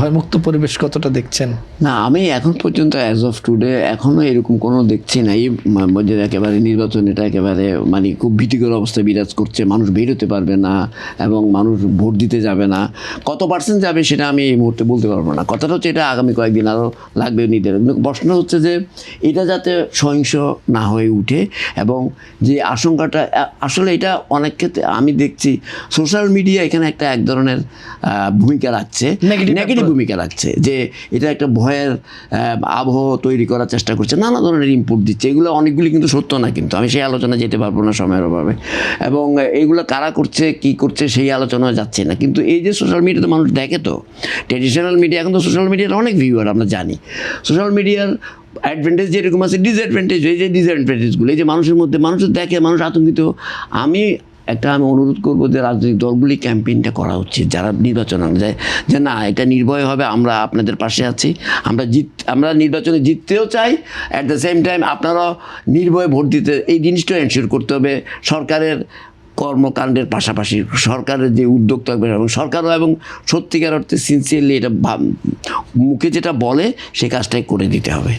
ভয়মুক্ত পরিবেশ কতটা দেখছেন? না, আমি এখন পর্যন্ত অ্যাজ অফ টুডে এখনও এরকম কোনো দেখছি না। এই যে একেবারে নির্বাচন, এটা একেবারে মানে খুব ভীতিকর অবস্থা বিরাজ করছে, মানুষ বের হতে পারবে না এবং মানুষ ভোট দিতে যাবে না। কত পার্সেন্ট যাবে সেটা আমি এই মুহূর্তে বলতে পারবো না। কথাটা হচ্ছে এটা আগামী কয়েকদিন আরও লাগবে নিতে। প্রশ্ন হচ্ছে যে এটা যাতে সহিংস না হয়ে উঠে, এবং যে আশঙ্কাটা আসলে এটা অনেক ক্ষেত্রে আমি দেখছি সোশ্যাল মিডিয়া এখানে একটা এক ধরনের ভূমিকা রাখছে, নেগেটিভ ভূমিকা রাখছে, যে এটা একটা ভয়ের আবহ তৈরি করার চেষ্টা করছে, নানা ধরনের ইনপুট দিচ্ছে। এগুলো অনেকগুলি কিন্তু সত্য না, কিন্তু আমি সেই আলোচনা যেতে পারবো না সময়ের অভাবে, এবং এইগুলো কারা করছে কী করছে সেই আলোচনা যাচ্ছে না। কিন্তু এই যে সোশ্যাল মিডিয়াতে মানুষ দেখে, তো ট্র্যাডিশনাল মিডিয়া, এখন তো সোশ্যাল মিডিয়ার অনেক ভিউয়ার আমরা জানি। সোশ্যাল মিডিয়ার অ্যাডভান্টেজ যেরকম আছে, ডিসঅ্যাডভান্টেজ, এই যে ডিসঅ্যাডভান্টেজগুলো, এই যে মানুষের মধ্যে মানুষ দেখে, মানুষ আতঙ্কিত। আমি অনুরোধ করবো যে রাজনৈতিক দলগুলি ক্যাম্পেইনটা করা উচিত, যারা নির্বাচন যায়, যে না, এটা নির্ভয় হবে, আমরা আপনাদের পাশে আছি, আমরা নির্বাচনে জিততেও চাই, অ্যাট দ্য সেম টাইম আপনারাও নির্ভয়ে ভোট দিতে, এই জিনিসটাও এনশিওর করতে হবে সরকারের কর্মকাণ্ডের পাশাপাশি, সরকারের যে উদ্যোগ থাকবে, এবং সরকারও এবং সত্যিকার অর্থে সিনসিয়ারলি এটা মুখে যেটা বলে সেই কাজটাই করে দিতে হবে।